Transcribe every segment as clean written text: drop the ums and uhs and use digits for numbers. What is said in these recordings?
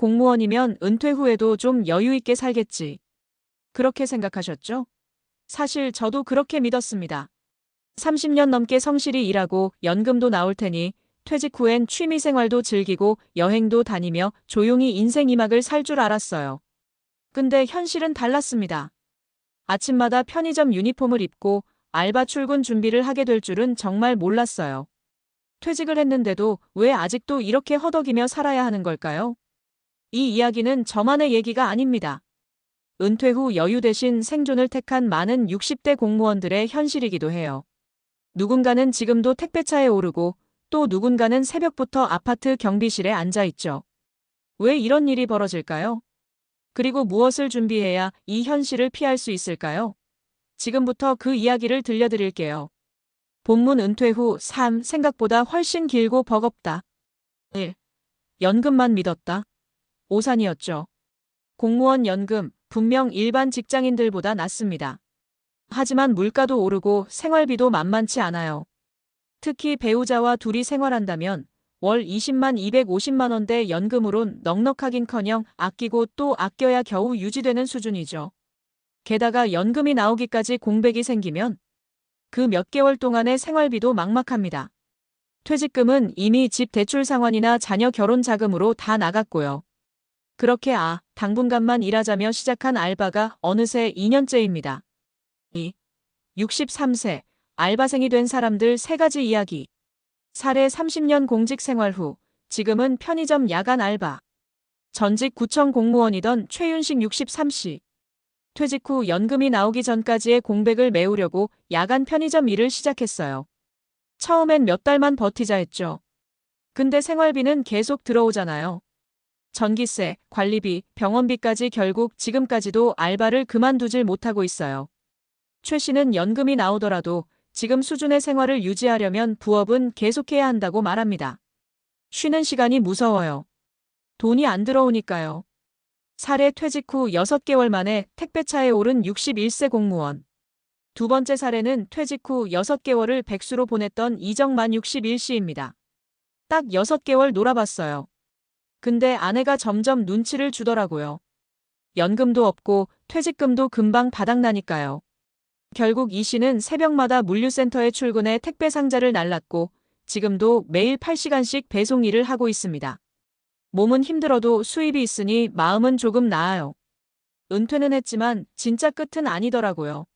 공무원이면 은퇴 후에도 좀 여유 있게 살겠지. 그렇게 생각하셨죠? 사실 저도 그렇게 믿었습니다. 30년 넘게 성실히 일하고 연금도 나올 테니 퇴직 후엔 취미생활도 즐기고 여행도 다니며 조용히 인생 2막을 살 줄 알았어요. 근데 현실은 달랐습니다. 아침마다 편의점 유니폼을 입고 알바 출근 준비를 하게 될 줄은 정말 몰랐어요. 퇴직을 했는데도 왜 아직도 이렇게 허덕이며 살아야 하는 걸까요? 이 이야기는 저만의 얘기가 아닙니다. 은퇴 후 여유 대신 생존을 택한 많은 60대 공무원들의 현실이기도 해요. 누군가는 지금도 택배차에 오르고 또 누군가는 새벽부터 아파트 경비실에 앉아 있죠. 왜 이런 일이 벌어질까요? 그리고 무엇을 준비해야 이 현실을 피할 수 있을까요? 지금부터 그 이야기를 들려드릴게요. 본문 은퇴 후 삶 생각보다 훨씬 길고 버겁다. 1. 연금만 믿었다. 오산이었죠. 공무원 연금 분명 일반 직장인들보다 낫습니다. 하지만 물가도 오르고 생활비도 만만치 않아요. 특히 배우자와 둘이 생활한다면 월 20만 250만 원대 연금으론 넉넉하긴커녕 아끼고 또 아껴야 겨우 유지되는 수준이죠. 게다가 연금이 나오기까지 공백이 생기면 그 몇 개월 동안의 생활비도 막막합니다. 퇴직금은 이미 집 대출 상환이나 자녀 결혼 자금으로 다 나갔고요. 그렇게 당분간만 일하자며 시작한 알바가 어느새 2년째입니다. 2. 63세 알바생이 된 사람들 3가지 이야기. 사례 30년 공직 생활 후 지금은 편의점 야간 알바. 전직 구청 공무원이던 최윤식 63씨. 퇴직 후 연금이 나오기 전까지의 공백을 메우려고 야간 편의점 일을 시작했어요. 처음엔 몇 달만 버티자 했죠. 근데 생활비는 계속 들어오잖아요. 전기세, 관리비, 병원비까지 결국 지금까지도 알바를 그만두질 못하고 있어요. 최 씨는 연금이 나오더라도 지금 수준의 생활을 유지하려면 부업은 계속해야 한다고 말합니다. 쉬는 시간이 무서워요. 돈이 안 들어오니까요. 사례 퇴직 후 6개월 만에 택배차에 오른 61세 공무원. 두 번째 사례는 퇴직 후 6개월을 백수로 보냈던 이정만 61씨입니다. 딱 6개월 놀아봤어요. 근데 아내가 점점 눈치를 주더라고요. 연금도 없고 퇴직금도 금방 바닥나니까요. 결국 이 씨는 새벽마다 물류센터에 출근해 택배 상자를 날랐고 지금도 매일 8시간씩 배송 일을 하고 있습니다. 몸은 힘들어도 수입이 있으니 마음은 조금 나아요. 은퇴는 했지만 진짜 끝은 아니더라고요.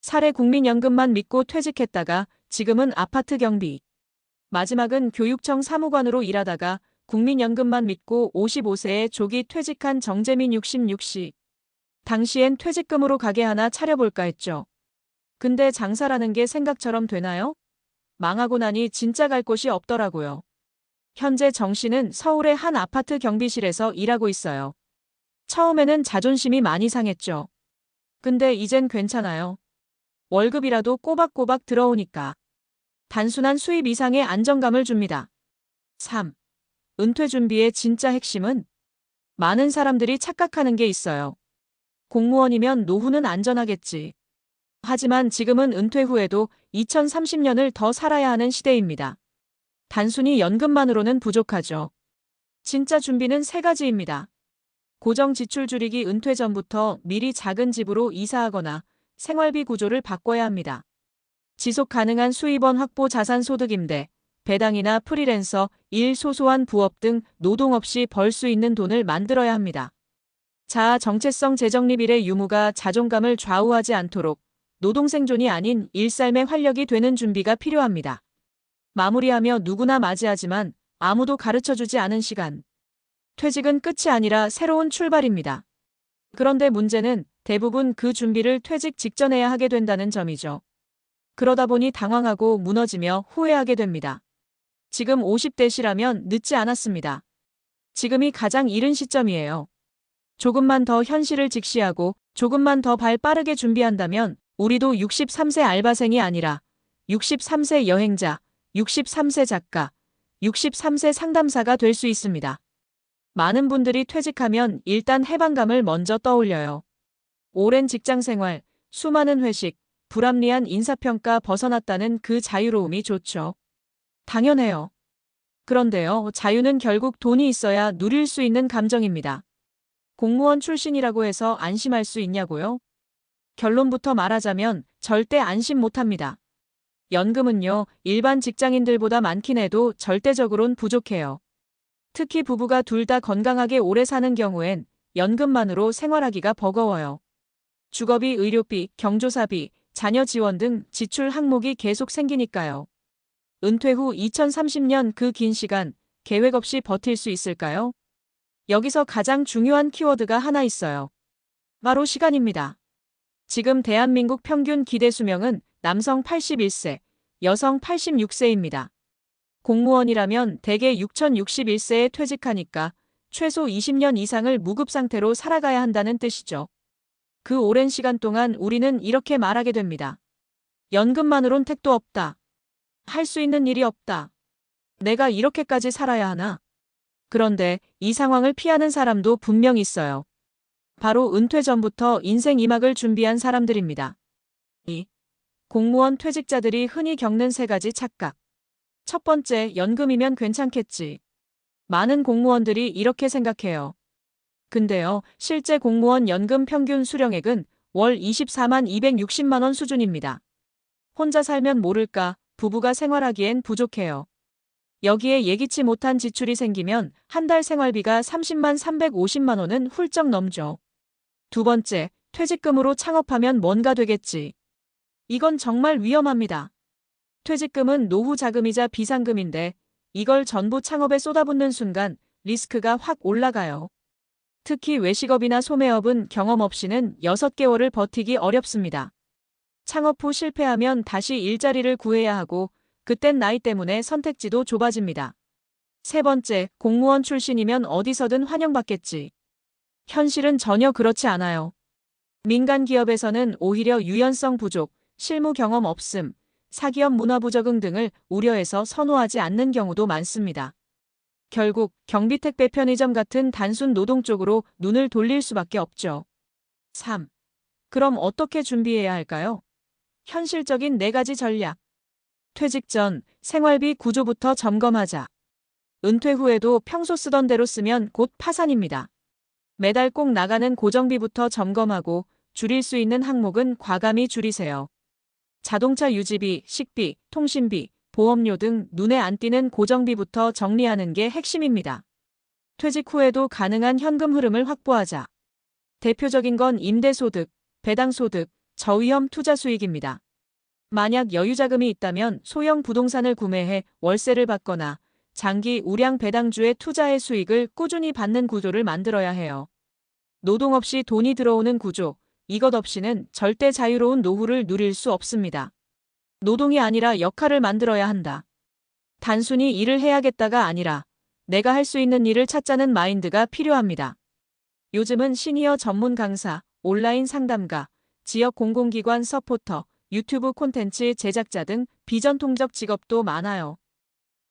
사례 국민연금만 믿고 퇴직했다가 지금은 아파트 경비. 마지막은 교육청 사무관으로 일하다가 국민연금만 믿고 55세에 조기 퇴직한 정재민 66씨. 당시엔 퇴직금으로 가게 하나 차려볼까 했죠. 근데 장사라는 게 생각처럼 되나요? 망하고 나니 진짜 갈 곳이 없더라고요. 현재 정 씨는 서울의 한 아파트 경비실에서 일하고 있어요. 처음에는 자존심이 많이 상했죠. 근데 이젠 괜찮아요. 월급이라도 꼬박꼬박 들어오니까. 단순한 수입 이상의 안정감을 줍니다. 3. 은퇴 준비의 진짜 핵심은? 많은 사람들이 착각하는 게 있어요. 공무원이면 노후는 안전하겠지. 하지만 지금은 은퇴 후에도 2030년을 더 살아야 하는 시대입니다. 단순히 연금만으로는 부족하죠. 진짜 준비는 3가지입니다. 고정 지출 줄이기. 은퇴 전부터 미리 작은 집으로 이사하거나 생활비 구조를 바꿔야 합니다. 지속 가능한 수입원 확보. 자산 소득 임대, 배당이나 프리랜서, 일 소소한 부업 등 노동 없이 벌 수 있는 돈을 만들어야 합니다. 자아 정체성 재정립. 일의 유무가 자존감을 좌우하지 않도록 노동 생존이 아닌 일삶의 활력이 되는 준비가 필요합니다. 마무리하며 누구나 맞이하지만 아무도 가르쳐주지 않은 시간. 퇴직은 끝이 아니라 새로운 출발입니다. 그런데 문제는 대부분 그 준비를 퇴직 직전에 해야 하게 된다는 점이죠. 그러다 보니 당황하고 무너지며 후회하게 됩니다. 지금 50대시라면 늦지 않았습니다. 지금이 가장 이른 시점이에요. 조금만 더 현실을 직시하고 조금만 더 발 빠르게 준비한다면 우리도 63세 알바생이 아니라 63세 여행자, 63세 작가, 63세 상담사가 될 수 있습니다. 많은 분들이 퇴직하면 일단 해방감을 먼저 떠올려요. 오랜 직장 생활, 수많은 회식, 불합리한 인사평가 벗어났다는 그 자유로움이 좋죠. 당연해요. 그런데요, 자유는 결국 돈이 있어야 누릴 수 있는 감정입니다. 공무원 출신이라고 해서 안심할 수 있냐고요? 결론부터 말하자면 절대 안심 못합니다. 연금은요, 일반 직장인들보다 많긴 해도 절대적으론 부족해요. 특히 부부가 둘 다 건강하게 오래 사는 경우엔 연금만으로 생활하기가 버거워요. 주거비, 의료비, 경조사비, 자녀 지원 등 지출 항목이 계속 생기니까요. 은퇴 후 2030년 그 긴 시간 계획 없이 버틸 수 있을까요? 여기서 가장 중요한 키워드가 하나 있어요. 바로 시간입니다. 지금 대한민국 평균 기대 수명은 남성 81세, 여성 86세입니다. 공무원이라면 대개 6061세에 퇴직하니까 최소 20년 이상을 무급 상태로 살아가야 한다는 뜻이죠. 그 오랜 시간 동안 우리는 이렇게 말하게 됩니다. 연금만으론 택도 없다. 할 수 있는 일이 없다. 내가 이렇게까지 살아야 하나? 그런데 이 상황을 피하는 사람도 분명 있어요. 바로 은퇴 전부터 인생 2막을 준비한 사람들입니다. 2. 공무원 퇴직자들이 흔히 겪는 3가지 착각. 첫 번째, 연금이면 괜찮겠지. 많은 공무원들이 이렇게 생각해요. 근데요, 실제 공무원 연금 평균 수령액은 월 24만 260만 원 수준입니다. 혼자 살면 모를까, 부부가 생활하기엔 부족해요. 여기에 예기치 못한 지출이 생기면 한 달 생활비가 30만 350만 원은 훌쩍 넘죠. 두 번째, 퇴직금으로 창업하면 뭔가 되겠지. 이건 정말 위험합니다. 퇴직금은 노후 자금이자 비상금인데 이걸 전부 창업에 쏟아붓는 순간 리스크가 확 올라가요. 특히 외식업이나 소매업은 경험 없이는 6개월을 버티기 어렵습니다. 창업 후 실패하면 다시 일자리를 구해야 하고 그땐 나이 때문에 선택지도 좁아집니다. 세 번째, 공무원 출신이면 어디서든 환영받겠지. 현실은 전혀 그렇지 않아요. 민간 기업에서는 오히려 유연성 부족, 실무 경험 없음, 사기업 문화부 적응 등을 우려해서 선호하지 않는 경우도 많습니다. 결국 경비택배 편의점 같은 단순 노동 쪽으로 눈을 돌릴 수밖에 없죠. 3. 그럼 어떻게 준비해야 할까요? 현실적인 4가지 전략. 퇴직 전 생활비 구조부터 점검하자. 은퇴 후에도 평소 쓰던 대로 쓰면 곧 파산입니다. 매달 꼭 나가는 고정비부터 점검하고 줄일 수 있는 항목은 과감히 줄이세요. 자동차 유지비, 식비, 통신비, 보험료 등 눈에 안 띄는 고정비부터 정리하는 게 핵심입니다. 퇴직 후에도 가능한 현금 흐름을 확보하자. 대표적인 건 임대소득, 배당소득, 저위험 투자 수익입니다. 만약 여유자금이 있다면 소형 부동산을 구매해 월세를 받거나 장기 우량 배당주에 투자해 수익을 꾸준히 받는 구조를 만들어야 해요. 노동 없이 돈이 들어오는 구조, 이것 없이는 절대 자유로운 노후를 누릴 수 없습니다. 노동이 아니라 역할을 만들어야 한다. 단순히 일을 해야겠다가 아니라 내가 할 수 있는 일을 찾자는 마인드가 필요합니다. 요즘은 시니어 전문 강사, 온라인 상담가, 지역 공공기관 서포터, 유튜브 콘텐츠 제작자 등 비전통적 직업도 많아요.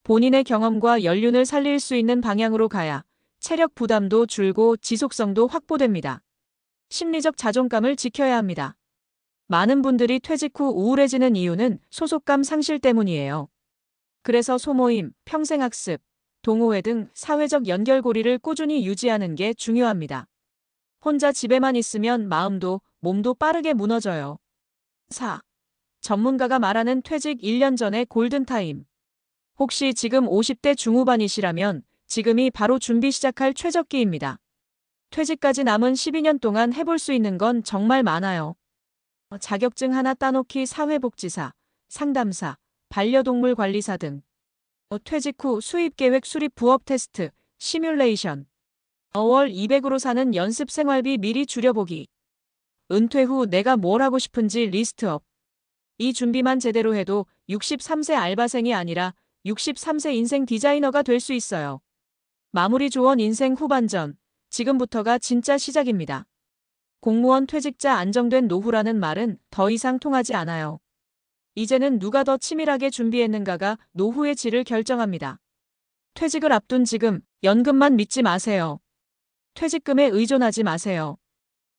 본인의 경험과 연륜을 살릴 수 있는 방향으로 가야 체력 부담도 줄고 지속성도 확보됩니다. 심리적 자존감을 지켜야 합니다. 많은 분들이 퇴직 후 우울해지는 이유는 소속감 상실 때문이에요. 그래서 소모임, 평생학습, 동호회 등 사회적 연결고리를 꾸준히 유지하는 게 중요합니다. 혼자 집에만 있으면 마음도 몸도 빠르게 무너져요. 4. 전문가가 말하는 퇴직 1년 전의 골든타임. 혹시 지금 50대 중후반이시라면 지금이 바로 준비 시작할 최적기입니다. 퇴직까지 남은 12년 동안 해볼 수 있는 건 정말 많아요. 자격증 하나 따놓기 사회복지사, 상담사, 반려동물 관리사 등. 퇴직 후 수입계획 수립 부업 테스트, 시뮬레이션. 월 200으로 사는 연습 생활비 미리 줄여보기. 은퇴 후 내가 뭘 하고 싶은지 리스트업. 이 준비만 제대로 해도 63세 알바생이 아니라 63세 인생 디자이너가 될 수 있어요. 마무리 조언 인생 후반전. 지금부터가 진짜 시작입니다. 공무원 퇴직자 안정된 노후라는 말은 더 이상 통하지 않아요. 이제는 누가 더 치밀하게 준비했는가가 노후의 질을 결정합니다. 퇴직을 앞둔 지금 연금만 믿지 마세요. 퇴직금에 의존하지 마세요.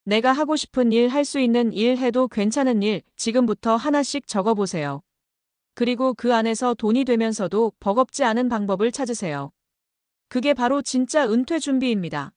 내가 하고 싶은 일, 할 수 있는 일, 해도 괜찮은 일 지금부터 하나씩 적어보세요. 그리고 그 안에서 돈이 되면서도 버겁지 않은 방법을 찾으세요. 그게 바로 진짜 은퇴 준비입니다.